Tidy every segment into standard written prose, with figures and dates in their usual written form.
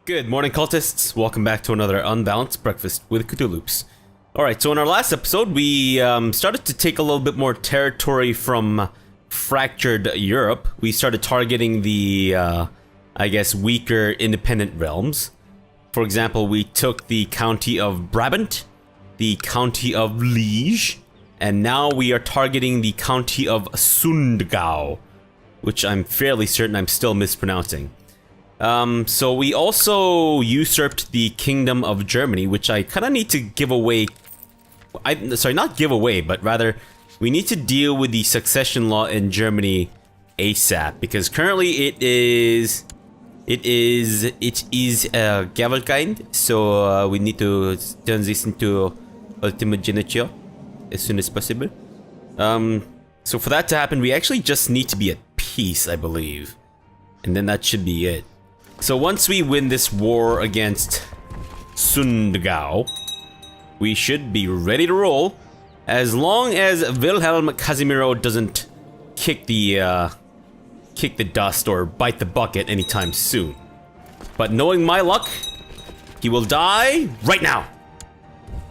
Good morning, cultists. Welcome back to another Unbalanced Breakfast with Cthulhu's. Alright, so in our last episode, we started to take a little bit more territory from fractured Europe. We started targeting the, I guess, weaker independent realms. For example, we took the county of Brabant, the county of Liege, and now we are targeting the county of Sundgau, which I'm fairly certain I'm still mispronouncing. So we also usurped the Kingdom of Germany, which I kind of need to give away. Sorry, not give away, but rather we need to deal with the succession law in Germany ASAP, because currently it is Gavelkind, so we need to turn this into ultimogeniture as soon as possible. So for that to happen, we actually just need to be at peace, I believe, and then that should be it. So once we win this war against Sundgau, we should be ready to roll, as long as Wilhelm Casimiro doesn't kick the dust or bite the bucket anytime soon. But knowing my luck, he will die right now.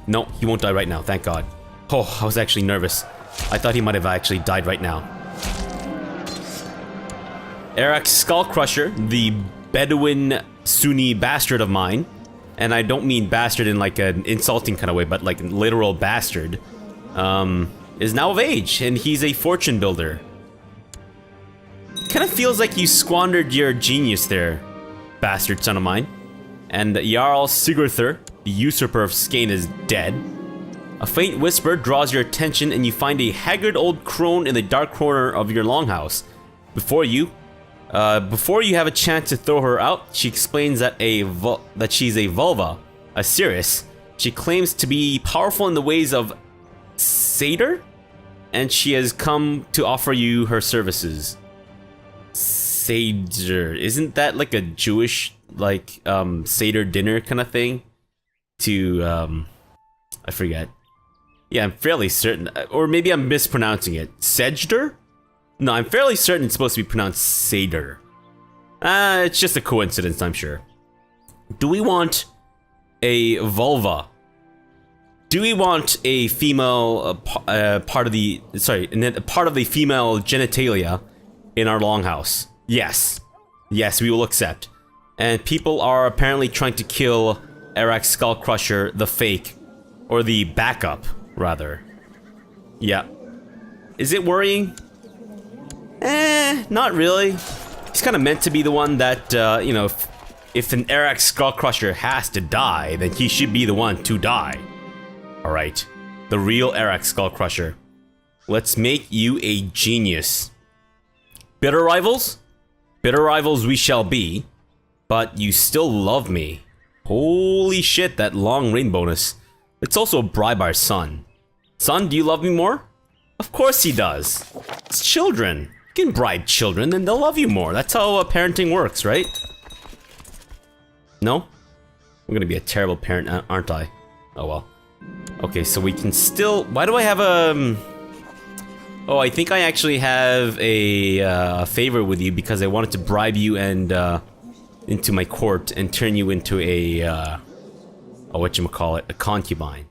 No, he won't die right now, thank God. Oh, I was actually nervous. I thought he might have actually died right now. Eric's Skull Crusher, the Bedouin Sunni bastard of mine, and I don't mean bastard in like an insulting kind of way, but like literal bastard, is now of age, and he's a fortune builder. Kind of feels like you squandered your genius there, bastard son of mine. And Jarl Sigurthur, the usurper of Skane, is dead. A faint whisper draws your attention, and you find a haggard old crone in the dark corner of your longhouse. Before you have a chance to throw her out, she explains that she's a vulva, a Cirrus. She claims to be powerful in the ways of Satyr, and she has come to offer you her services. Satyr, isn't that like a Jewish, like, Seder dinner kind of thing? I forget. Yeah, I'm fairly certain, or maybe I'm mispronouncing it. Sejdr? No, I'm fairly certain it's supposed to be pronounced Seder. It's just a coincidence, I'm sure. Do we want a vulva? Do we want a female part of the female genitalia in our longhouse? Yes. Yes, we will accept. And people are apparently trying to kill Eric's Skull Crusher, the fake, or the backup, rather. Yeah. Is it worrying? Not really. He's kind of meant to be the one that, you know, if an Eric's Skull Crusher has to die, then he should be the one to die. Alright. The real Eric's Skull Crusher. Let's make you a genius. Bitter rivals? Bitter rivals we shall be, but you still love me. Holy shit, that long reign bonus. Let's also bribe our son. Son, do you love me more? Of course he does. It's children. You can bribe children, then they'll love you more. That's how parenting works, right? No? I'm gonna be a terrible parent, aren't I? Oh well. Okay, so we can still... Why do I have a... Oh, I think I actually have a favor with you because I wanted to bribe you and into my court and turn you into a whatchamacallit, a concubine.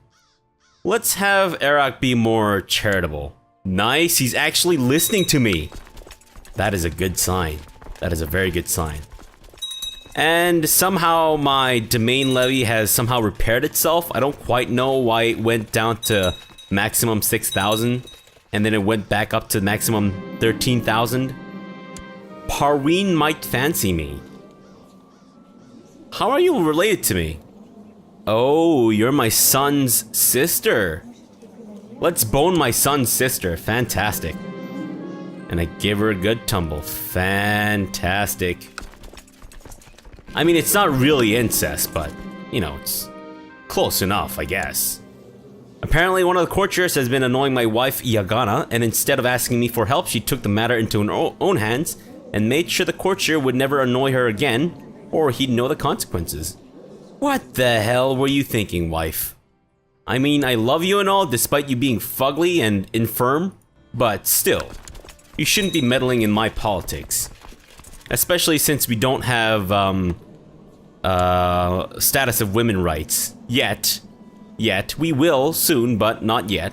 Let's have Eric be more charitable. Nice, he's actually listening to me. That is a good sign. That is a very good sign. And somehow my domain levy has somehow repaired itself. I don't quite know why it went down to maximum 6,000 and then it went back up to maximum 13,000. Parween might fancy me. How are you related to me? Oh, you're my son's sister. Let's bone my son's sister. Fantastic. And I give her a good tumble. Fantastic. I mean, it's not really incest, but, you know, it's close enough, I guess. Apparently, one of the courtiers has been annoying my wife, Iagana, and instead of asking me for help, she took the matter into her own hands and made sure the courtier would never annoy her again, or he'd know the consequences. What the hell were you thinking, wife? I mean, I love you and all, despite you being fugly and infirm, but still, you shouldn't be meddling in my politics. Especially since we don't have, status of women rights. Yet. We will soon, but not yet.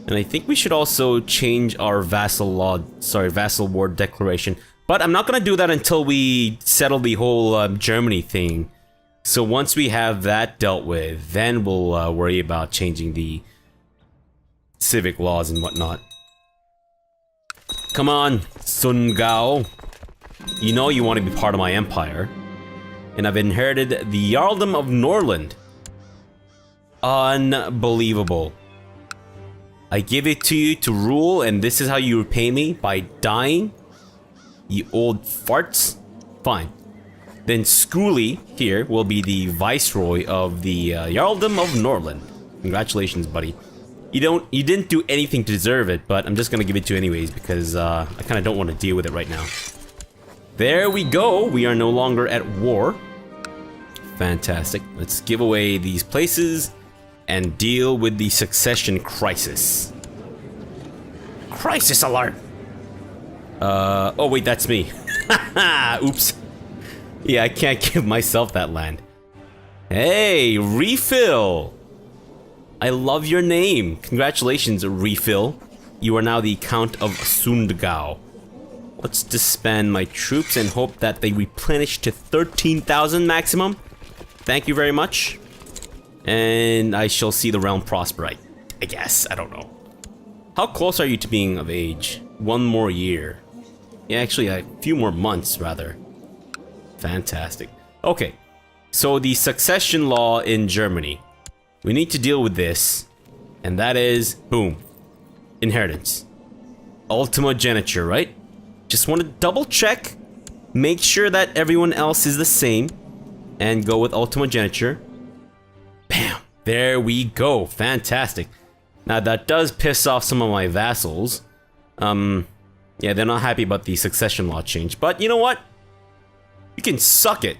And I think we should also change our vassal war declaration. But I'm not gonna do that until we settle the whole Germany thing. So once we have that dealt with, then we'll worry about changing the civic laws and whatnot. Come on, Sun Gao. You know you want to be part of my empire. And I've inherited the Jarldom of Norland. Unbelievable. I give it to you to rule, and this is how you repay me? By dying? You old farts? Fine. Then Skuli here will be the viceroy of the Jarldom of Norland. Congratulations, buddy. You didn't do anything to deserve it, but I'm just gonna give it to you anyways because I kind of don't want to deal with it right now. There we go. We are no longer at war. Fantastic. Let's give away these places and deal with the succession crisis. Crisis alert! Oh wait, that's me. Oops. Yeah, I can't give myself that land. Hey, Refill! I love your name. Congratulations, Refill. You are now the Count of Sundgau. Let's disband my troops and hope that they replenish to 13,000 maximum. Thank you very much. And I shall see the realm prosper, I guess. I don't know. How close are you to being of age? One more year. Yeah, actually, a few more months, rather. Fantastic. Okay, so the succession law in Germany. We need to deal with this, and that is, boom, inheritance. Ultimogeniture, right? Just want to double check, make sure that everyone else is the same, and go with ultimogeniture. Bam! There we go. Fantastic. Now that does piss off some of my vassals. Yeah, they're not happy about the succession law change, but you know what? You can suck it.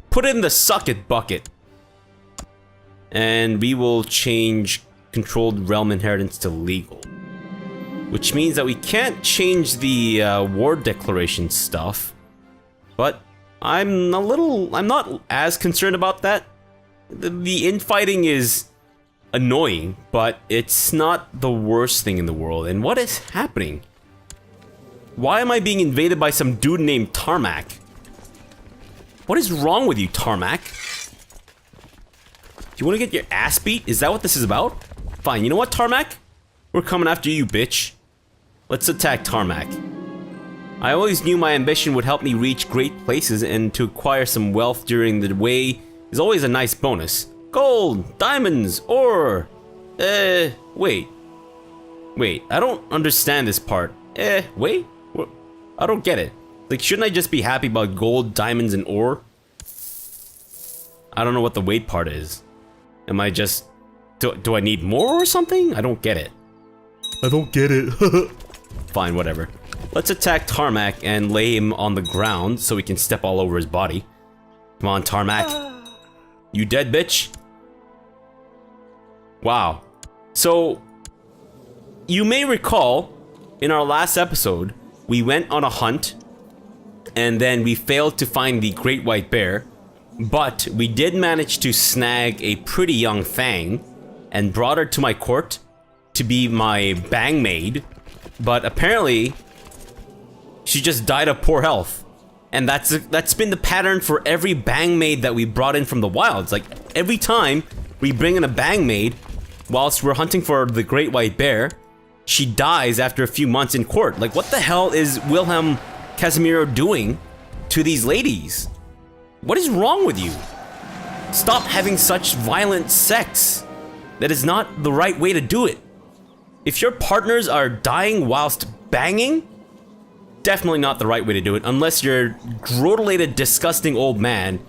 Put it in the suck it bucket. And we will change controlled realm inheritance to legal. Which means that we can't change the war declaration stuff. But I'm not as concerned about that. The infighting is annoying, but it's not the worst thing in the world. And what is happening? Why am I being invaded by some dude named Tarmac? What is wrong with you, Tarmac? Do you want to get your ass beat? Is that what this is about? Fine, you know what, Tarmac? We're coming after you, bitch. Let's attack Tarmac. I always knew my ambition would help me reach great places, and to acquire some wealth during the way is always a nice bonus. Gold, diamonds, ore. Wait. Wait, I don't understand this part. Wait? I don't get it. Like, shouldn't I just be happy about gold, diamonds, and ore? I don't know what the wait part is. Am I just... Do I need more or something? I don't get it. I don't get it. Fine, whatever. Let's attack Tarmac and lay him on the ground so we can step all over his body. Come on, Tarmac. You dead, bitch? Wow. So, you may recall, in our last episode, we went on a hunt, and then we failed to find the great white bear, but we did manage to snag a pretty young Fang, and brought her to my court to be my bang maid, but apparently, she just died of poor health. And that's been the pattern for every bang maid that we brought in from the wilds. Like, every time we bring in a bang maid, whilst we're hunting for the great white bear, she dies after a few months in court. Like, what the hell is Wilhelm Casimiro doing to these ladies? What is wrong with you? Stop having such violent sex. That is not the right way to do it. If your partners are dying whilst banging, definitely not the right way to do it, unless you're grotelated, disgusting old man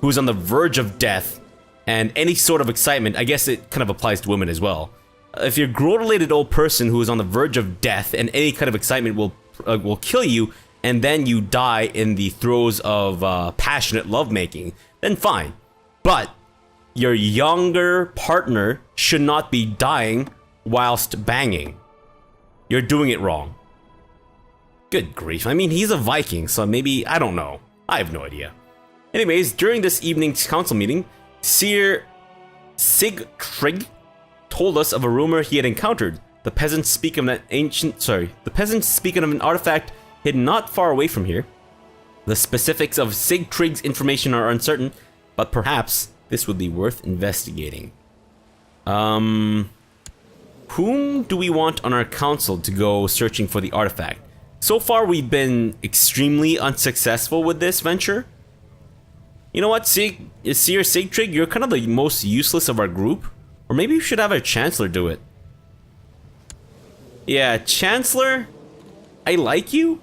who's on the verge of death and any sort of excitement. I guess it kind of applies to women as well. If you're a grotelated old person who is on the verge of death and any kind of excitement will kill you, and then you die in the throes of passionate lovemaking, then fine. But your younger partner should not be dying whilst banging. You're doing it wrong. Good grief. I mean, he's a Viking, so maybe, I don't know. I have no idea. Anyways, during this evening's council meeting, Seer Sigtrig told us of a rumor he had encountered. The peasants speak of an artifact hidden not far away from here. The specifics of Sigtrig's information are uncertain, but perhaps this would be worth investigating. Whom do we want on our council to go searching for the artifact? So far, we've been extremely unsuccessful with this venture. You know what, Seer Sigtrig, you're kind of the most useless of our group. Or maybe we should have our Chancellor do it. Yeah, Chancellor, I like you,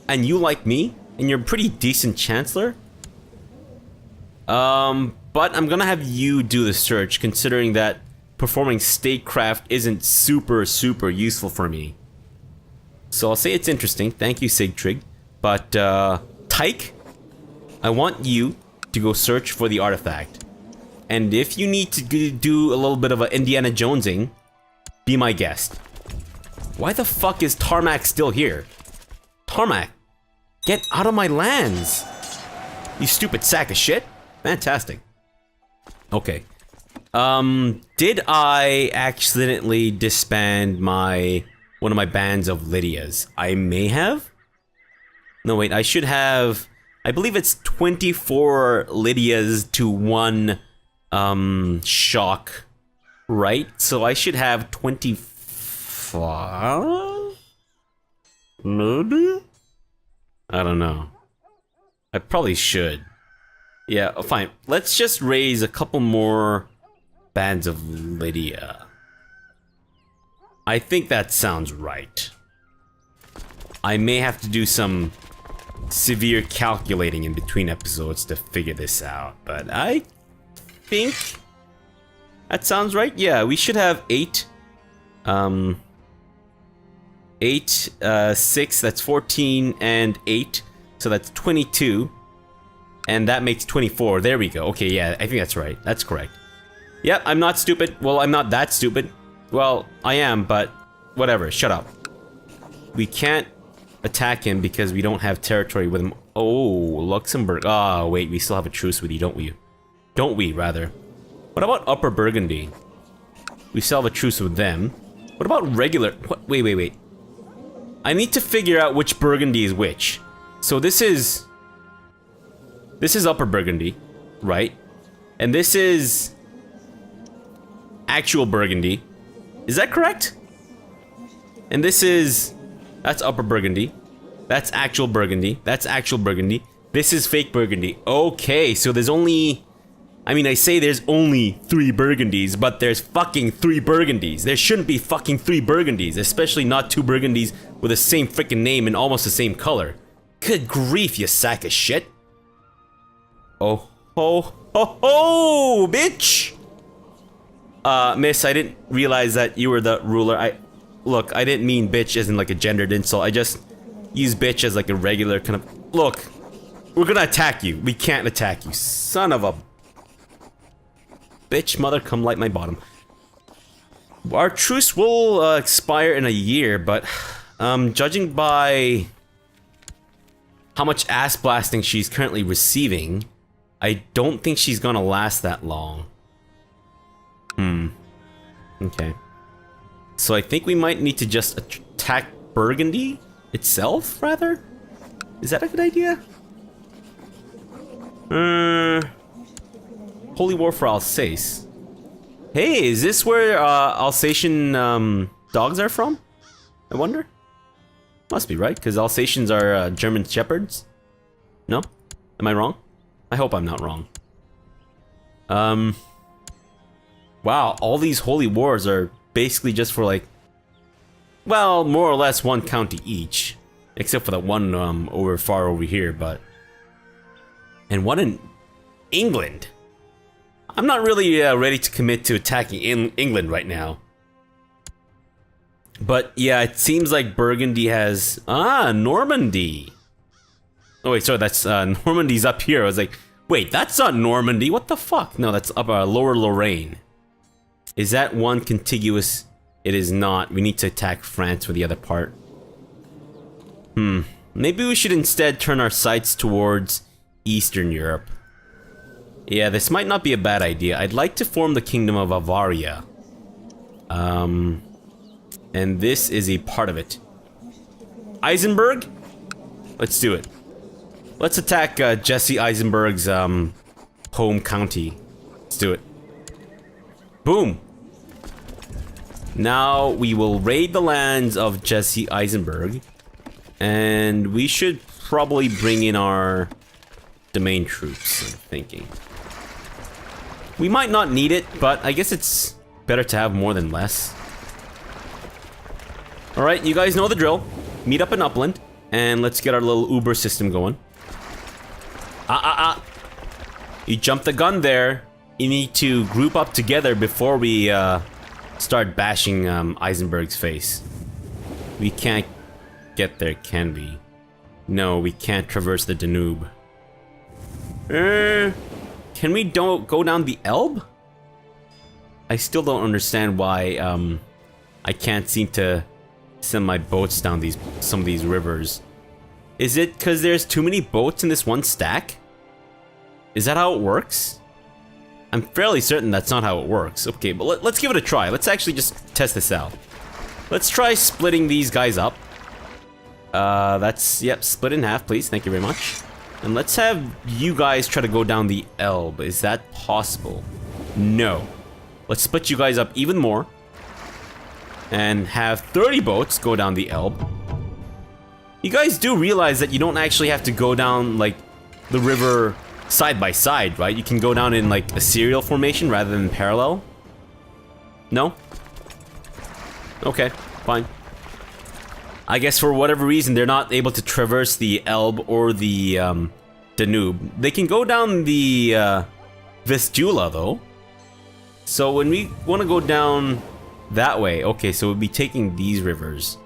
and you like me, and you're a pretty decent Chancellor. But I'm gonna have you do the search, considering that performing statecraft isn't super useful for me. So I'll say it's interesting, thank you Sigtrig. But, Tyke, I want you to go search for the artifact. And if you need to do a little bit of a Indiana Jonesing, be my guest. Why the fuck is Tarmac still here? Tarmac, get out of my lands! You stupid sack of shit. Fantastic. Okay. Did I accidentally disband one of my bands of Lydias? I may have? No, wait, I should have... I believe it's 24 Lydias to 1, shock, right? So I should have 25? Maybe? I don't know. I probably should. Yeah, fine. Let's just raise a couple more bands of Lydia. I think that sounds right. I may have to do some severe calculating in between episodes to figure this out, but I think that sounds right. Yeah, we should have 8. 6, that's 14, and 8, so that's 22. And that makes 24. There we go. Okay, yeah, I think that's right. That's correct. Yep, I'm not stupid. Well, I'm not that stupid. Well, I am, but whatever. Shut up. We can't attack him because we don't have territory with him. Oh, Luxembourg. Ah, wait, we still have a truce with you, don't we? Don't we, rather? What about Upper Burgundy? We still have a truce with them. What about regular... What? Wait. I need to figure out which Burgundy is which. So this is Upper Burgundy, right? And this is actual Burgundy. Is that correct? And this is... That's Upper Burgundy. That's actual Burgundy. That's actual Burgundy. This is fake Burgundy. Okay, so there's only... I mean, I say there's only 3 Burgundies, but there's fucking 3 Burgundies. There shouldn't be fucking 3 Burgundies, especially not 2 Burgundies with the same freaking name and almost the same color. Good grief, you sack of shit. Oh, ho, ho, ho, bitch! Miss, I didn't realize that you were the ruler. Look, I didn't mean bitch as in like a gendered insult. I just use bitch as like a regular kind of... Look, we're gonna attack you. We can't attack you. Son of a... Bitch, mother, come light my bottom. Our truce will expire in a year, but judging by how much ass blasting she's currently receiving, I don't think she's gonna last that long. Okay. So I think we might need to just attack Burgundy itself, rather? Is that a good idea? Holy War for Alsace. Hey, is this where Alsatian dogs are from? I wonder? Must be, right? Because Alsatians are German shepherds? No? Am I wrong? I hope I'm not wrong. Wow, all these holy wars are basically just for like... Well, more or less 1 county each. Except for that one far over here, but... And one in England. I'm not really ready to commit to attacking England right now. But yeah, it seems like Burgundy has... Ah, Normandy. Oh wait, sorry, that's Normandy's up here. I was like, wait, that's not Normandy. What the fuck? No, that's up Lower Lorraine. Is that one contiguous? It is not. We need to attack France for the other part. Maybe we should instead turn our sights towards Eastern Europe. Yeah, this might not be a bad idea. I'd like to form the Kingdom of Avaria. And this is a part of it. Eisenberg? Let's do it. Let's attack Jesse Eisenberg's home county. Let's do it. Boom. Now we will raid the lands of Jesse Eisenberg. And we should probably bring in our domain troops, I'm thinking. We might not need it, but I guess it's better to have more than less. Alright, you guys know the drill. Meet up in Upland, and let's get our little Uber system going. You jumped the gun there. You need to group up together before we start bashing Eisenberg's face. We can't get there, can we? No, we can't traverse the Danube. Can we go down the Elbe? I still don't understand why I can't seem to send my boats down some of these rivers. Is it because there's too many boats in this one stack? Is that how it works? I'm fairly certain that's not how it works. Okay, but let's give it a try. Let's actually just test this out. Let's try splitting these guys up. Yep, split in half, please. Thank you very much. And let's have you guys try to go down the Elbe. Is that possible? No. Let's split you guys up even more. And have 30 boats go down the Elbe. You guys do realize that you don't actually have to go down, like, the river side by side, right? You can go down in, like, a serial formation rather than parallel? No? Okay, fine. I guess for whatever reason, they're not able to traverse the Elbe or the Danube. They can go down the Vistula, though. So when we want to go down that way, okay, so we'll be taking these rivers.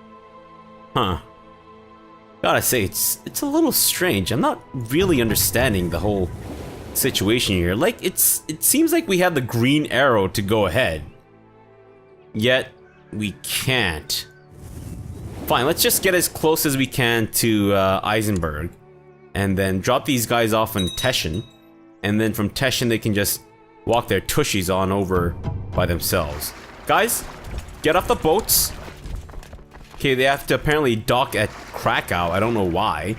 Huh. Gotta say, it's a little strange. I'm not really understanding the whole situation here. Like, it seems like we have the green arrow to go ahead. Yet, we can't. Fine, let's just get as close as we can to Eisenberg. And then drop these guys off in Teschen. And then from Teschen, they can just walk their tushies on over by themselves. Guys, get off the boats. Okay, they have to apparently dock at Krakow. I don't know why.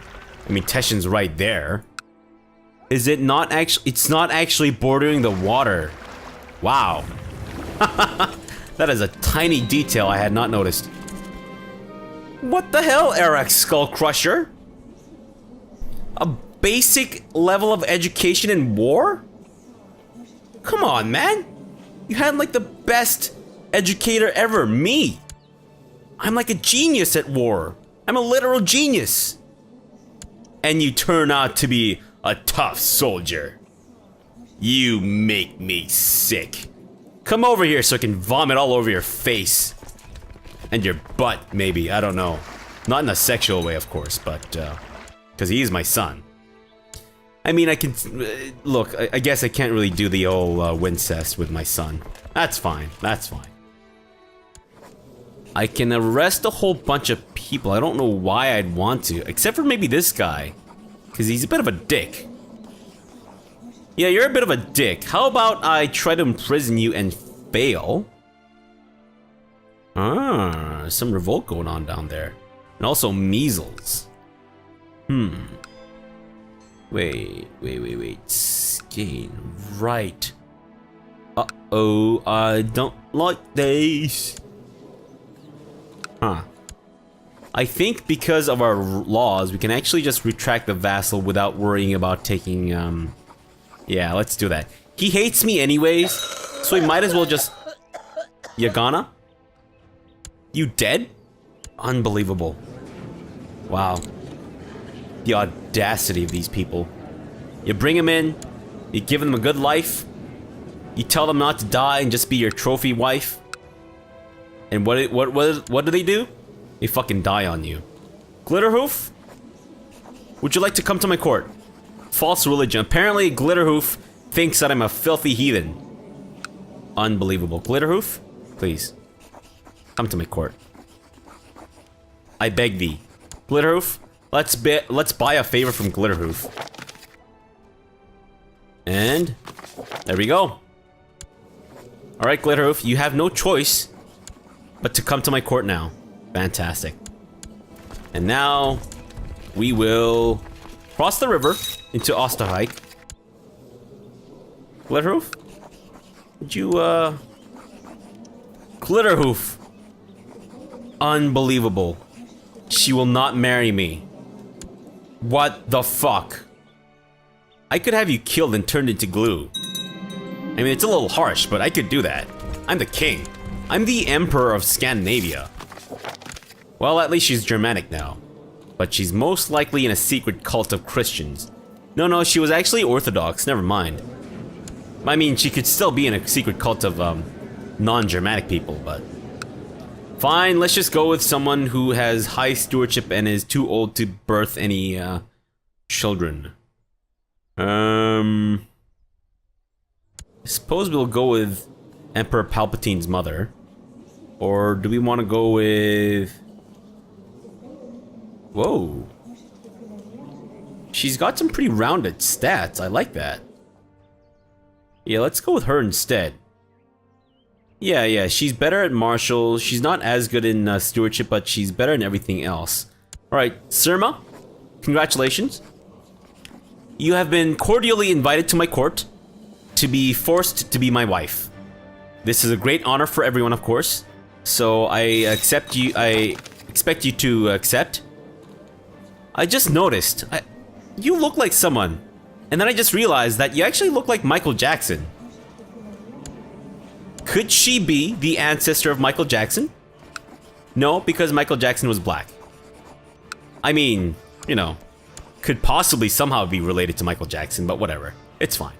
I mean, Teschen's right there. Is it not actually... It's not actually bordering the water. Wow. That is a tiny detail I had not noticed. What the hell, Arax Skull Crusher? A basic level of education in war? Come on, man. You had like the best educator ever, me. I'm like a genius at war. I'm a literal genius. And you turn out to be a tough soldier. You make me sick. Come over here so I can vomit all over your face. And your butt, maybe. I don't know. Not in a sexual way, of course, but, because he is my son. I mean, I can... look, I guess I can't really do the old Wincest with my son. That's fine. That's fine. I can arrest a whole bunch of people. I don't know why I'd want to. Except for maybe this guy. Because he's a bit of a dick. Yeah, you're a bit of a dick. How about I try to imprison you and fail? Ah, some revolt going on down there. And also measles. Wait. Skin. Right. Uh-oh, I don't like this. Huh. I think because of our laws, we can actually just retract the vassal without worrying about taking, yeah, let's do that. He hates me anyways, so we might as well just... Yagana? You dead? Unbelievable. Wow. The audacity of these people. You bring them in, you give them a good life, you tell them not to die and just be your trophy wife. And what do they do? They fucking die on you. Glitterhoof? Would you like to come to my court? False religion. Apparently Glitterhoof thinks that I'm a filthy heathen. Unbelievable. Glitterhoof? Please. Come to my court. I beg thee. Glitterhoof? Let's buy a favor from Glitterhoof. And there we go. Alright, Glitterhoof, you have no choice but to come to my court now. Fantastic. And now we will cross the river into Osterreich. Glitterhoof? Would you, Glitterhoof. Unbelievable. She will not marry me. What the fuck? I could have you killed and turned into glue. I mean, it's a little harsh, but I could do that. I'm the king. I'm the emperor of Scandinavia. Well, at least she's Germanic now. But she's most likely in a secret cult of Christians. No, she was actually Orthodox, never mind. I mean, she could still be in a secret cult of, non-Germanic people, but... Fine, let's just go with someone who has high stewardship and is too old to birth any, children. I suppose we'll go with Emperor Palpatine's mother. Or do we want to go with... Whoa. She's got some pretty rounded stats. I like that. Yeah, let's go with her instead. Yeah, she's better at martial. She's not as good in stewardship, but she's better in everything else. Alright, Surma, congratulations. You have been cordially invited to my court to be forced to be my wife. This is a great honor for everyone, of course. So I expect you to accept. I just noticed, you look like someone. And then I just realized that you actually look like Michael Jackson. Could she be the ancestor of Michael Jackson? No, because Michael Jackson was black. I mean, you know, could possibly somehow be related to Michael Jackson, but whatever. It's fine.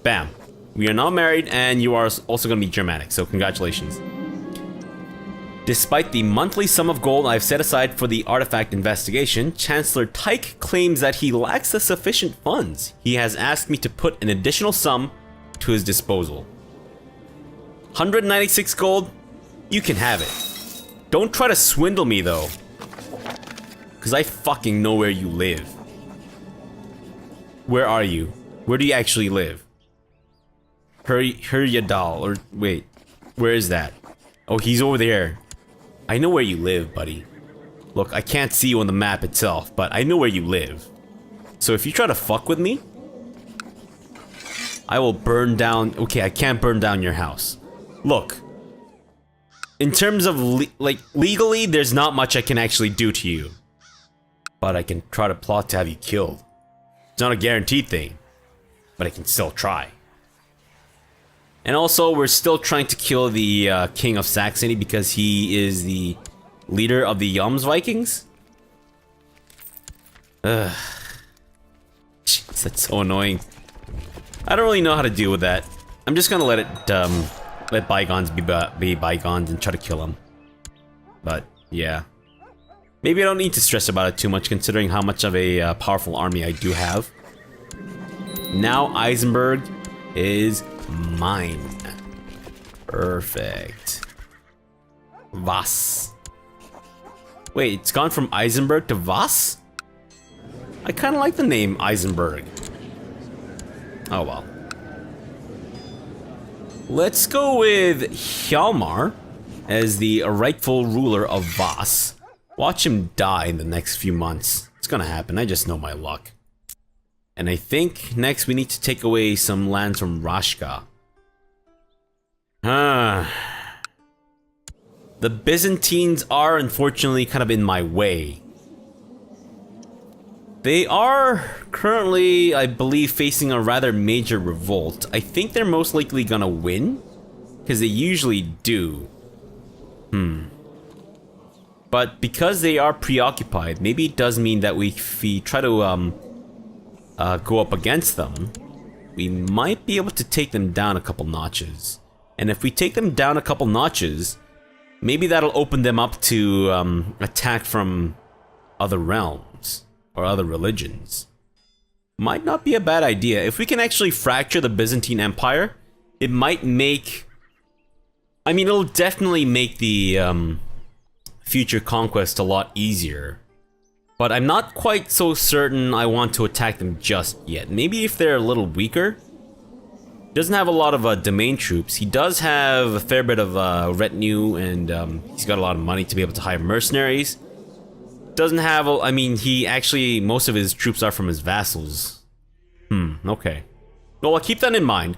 Bam. We are now married, and you are also going to be Germanic, so congratulations. Despite the monthly sum of gold I've set aside for the artifact investigation, Chancellor Tyke claims that he lacks the sufficient funds. He has asked me to put an additional sum to his disposal. 196 gold? You can have it. Don't try to swindle me though. Cause I fucking know where you live. Where are you? Where do you actually live? Hurryadal, or wait, where is that? Oh, he's over there. I know where you live, buddy. Look, I can't see you on the map itself, but I know where you live. So if you try to fuck with me, I will burn down. Okay, I can't burn down your house. Look, in terms of legally, there's not much I can actually do to you. But I can try to plot to have you killed. It's not a guaranteed thing, but I can still try. And also, we're still trying to kill the King of Saxony because he is the leader of the Vikings. Ugh. Jeez, that's so annoying. I don't really know how to deal with that. I'm just gonna let it, let bygones be bygones and try to kill him. But, yeah. Maybe I don't need to stress about it too much considering how much of a powerful army I do have. Now Eisenberg is mine. Perfect. Was. Wait, it's gone from Eisenberg to Was? I kind of like the name Eisenberg. Oh well. Let's go with Hjalmar as the rightful ruler of Voss. Watch him die in the next few months. It's gonna happen, I just know my luck. And I think next we need to take away some lands from Rashka. The Byzantines are unfortunately kind of in my way. They are currently, I believe, facing a rather major revolt. I think they're most likely gonna win, because they usually do. But because they are preoccupied, maybe it does mean that if we try to go up against them, we might be able to take them down a couple notches. And if we take them down a couple notches, maybe that'll open them up to attack from other realms or other religions. Might not be a bad idea. If we can actually fracture the Byzantine Empire, it might make... I mean, it'll definitely make the future conquest a lot easier. But I'm not quite so certain I want to attack them just yet. Maybe if they're a little weaker, Doesn't have a lot of domain troops. He does have a fair bit of retinue, and he's got a lot of money to be able to hire mercenaries. Doesn't have, I mean, he actually, most of his troops are from his vassals. Okay. Well, I'll keep that in mind.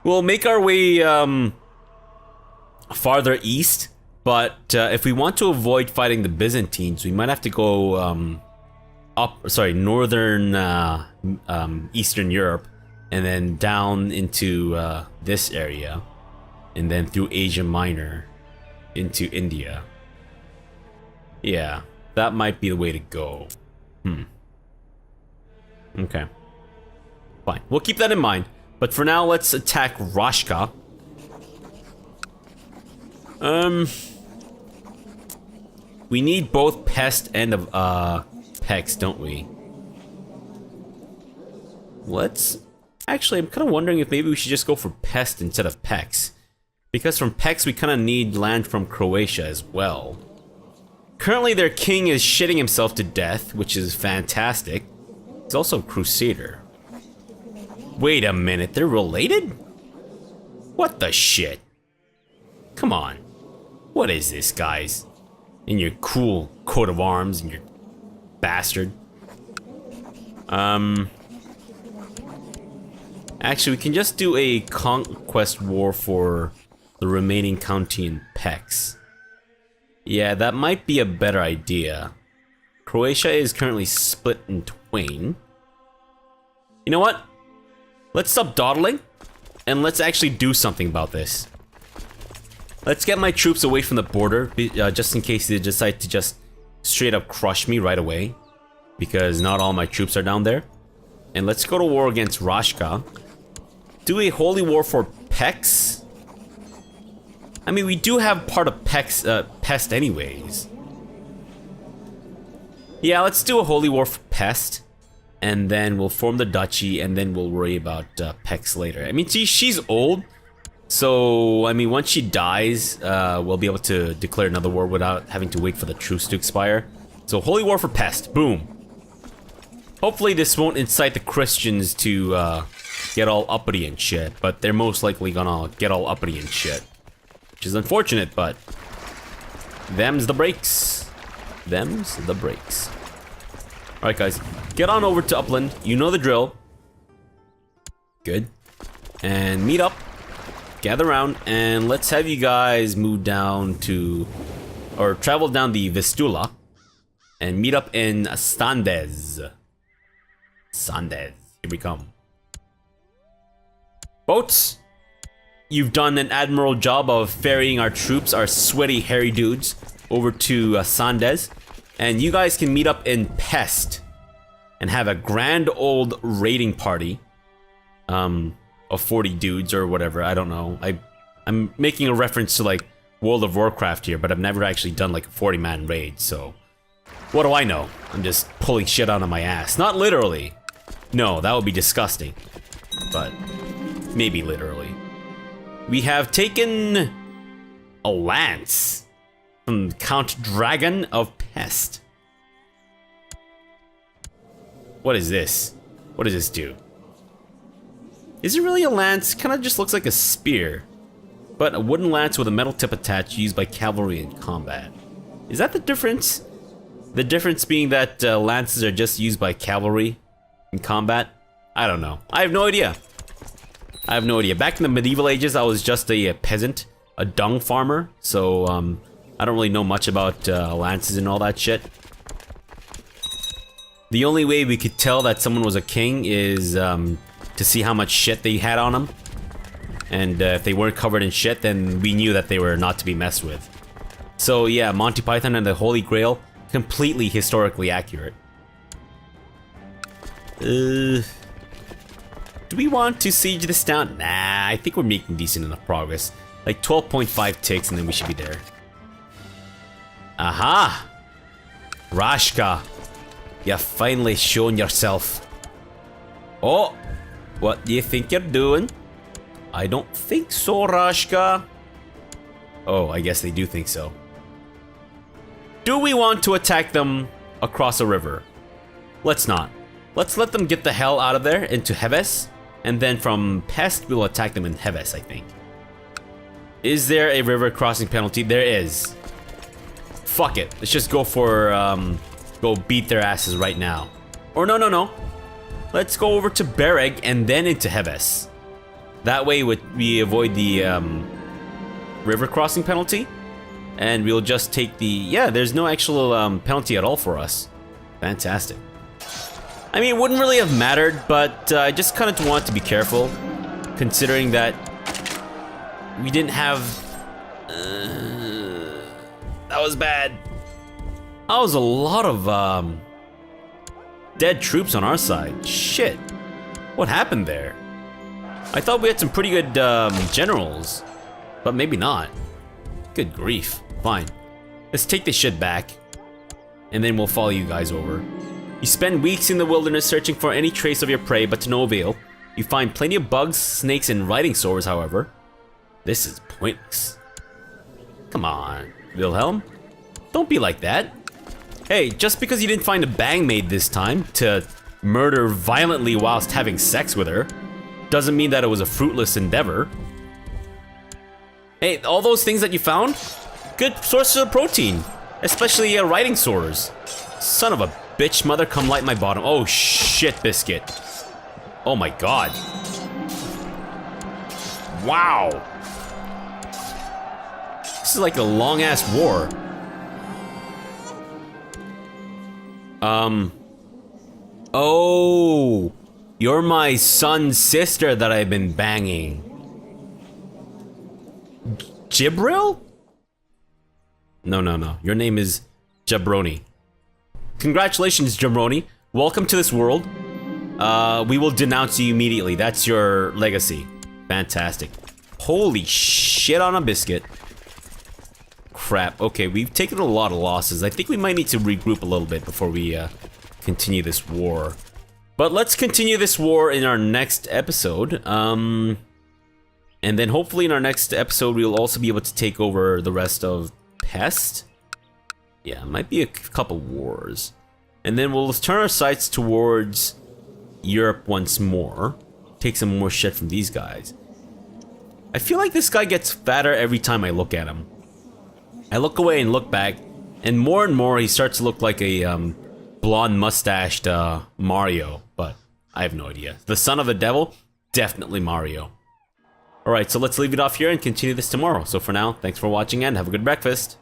We'll make our way farther east, but if we want to avoid fighting the Byzantines, we might have to go northern Eastern Europe, and then down into this area, and then through Asia Minor into India. Yeah, that might be the way to go. Okay. Fine, we'll keep that in mind. But for now, let's attack Rashka. We need both Pest and Pex, don't we? Let's... Actually, I'm kind of wondering if maybe we should just go for Pest instead of Pex. Because from Pex, we kind of need land from Croatia as well. Currently, their king is shitting himself to death, which is fantastic. He's also a Crusader. Wait a minute, they're related? What the shit? Come on. What is this, guys? In your cool coat of arms and your bastard. Actually, we can just do a conquest war for the remaining county in Pex. Yeah, that might be a better idea. Croatia is currently split in twain. You know what? Let's stop dawdling, and let's actually do something about this. Let's get my troops away from the border, just in case they decide to just straight up crush me right away. Because not all my troops are down there. And let's go to war against Rashka. Do a holy war for Pex. I mean, we do have part of Pest anyways. Yeah, let's do a holy war for Pest. And then we'll form the duchy, and then we'll worry about Pex later. I mean, she's old. So, I mean, once she dies, we'll be able to declare another war without having to wait for the truce to expire. So, holy war for Pest. Boom. Hopefully this won't incite the Christians to get all uppity and shit. But they're most likely gonna get all uppity and shit. Which is unfortunate, but... them's the breaks. Them's the breaks. Alright, guys. Get on over to Upland. You know the drill. Good. And meet up. Gather around. And let's have you guys move down to... or travel down the Vistula. And meet up in Sandes. Sandes. Here we come. Boats. You've done an admirable job of ferrying our troops, our sweaty, hairy dudes, over to Sandes. And you guys can meet up in Pest and have a grand old raiding party of 40 dudes or whatever. I don't know. I'm making a reference to like World of Warcraft here, but I've never actually done like a 40-man raid, so what do I know? I'm just pulling shit out of my ass. Not literally. No, that would be disgusting. But maybe literally. We have taken a lance from Count Dragon of Pest. What is this? What does this do? Is it really a lance? Kind of just looks like a spear. But a wooden lance with a metal tip attached used by cavalry in combat. Is that the difference? The difference being that lances are just used by cavalry in combat? I don't know. I have no idea. I have no idea. Back in the medieval ages, I was just a peasant, a dung farmer. So, I don't really know much about lances and all that shit. The only way we could tell that someone was a king is to see how much shit they had on them. And if they weren't covered in shit, then we knew that they were not to be messed with. So yeah, Monty Python and the Holy Grail, completely historically accurate. Do we want to siege this town? Nah, I think we're making decent enough progress. Like 12.5 ticks and then we should be there. Aha! Rashka, you've finally shown yourself. Oh, what do you think you're doing? I don't think so, Rashka. Oh, I guess they do think so. Do we want to attack them across a river? Let's not. Let's let them get the hell out of there into Heves. And then from Pest, we'll attack them in Heves, I think. Is there a river crossing penalty? There is. Fuck it. Let's just go for, go beat their asses right now. Or no. Let's go over to Bereg and then into Heves. That way we avoid the, river crossing penalty. And we'll just take the... Yeah, there's no actual, penalty at all for us. Fantastic. I mean, it wouldn't really have mattered, but I just kind of want to be careful, considering that we didn't have... that was bad. That was a lot of dead troops on our side. Shit. What happened there? I thought we had some pretty good generals, but maybe not. Good grief. Fine. Let's take this shit back, and then we'll follow you guys over. You spend weeks in the wilderness searching for any trace of your prey, but to no avail. You find plenty of bugs, snakes, and riding sores, however. This is pointless. Come on, Wilhelm. Don't be like that. Hey, just because you didn't find a bang maid this time to murder violently whilst having sex with her, doesn't mean that it was a fruitless endeavor. Hey, all those things that you found? Good sources of protein, especially riding sores. Son of a bitch, mother, come light my bottom. Oh shit, Biscuit. Oh my god. Wow. This is like a long ass war. Oh, you're my son's sister that I've been banging. Jibril? No. Your name is Jabroni. Congratulations, Jabroni. Welcome to this world. We will denounce you immediately. That's your legacy. Fantastic. Holy shit on a biscuit. Crap. Okay, we've taken a lot of losses. I think we might need to regroup a little bit before we continue this war. But let's continue this war in our next episode. And then hopefully in our next episode we'll also be able to take over the rest of Pest. Yeah, it might be a couple wars. And then we'll turn our sights towards Europe once more. Take some more shit from these guys. I feel like this guy gets fatter every time I look at him. I look away and look back, and more he starts to look like a blonde mustached Mario, but I have no idea. The son of the devil? Definitely Mario. Alright, so let's leave it off here and continue this tomorrow. So for now, thanks for watching and have a good breakfast.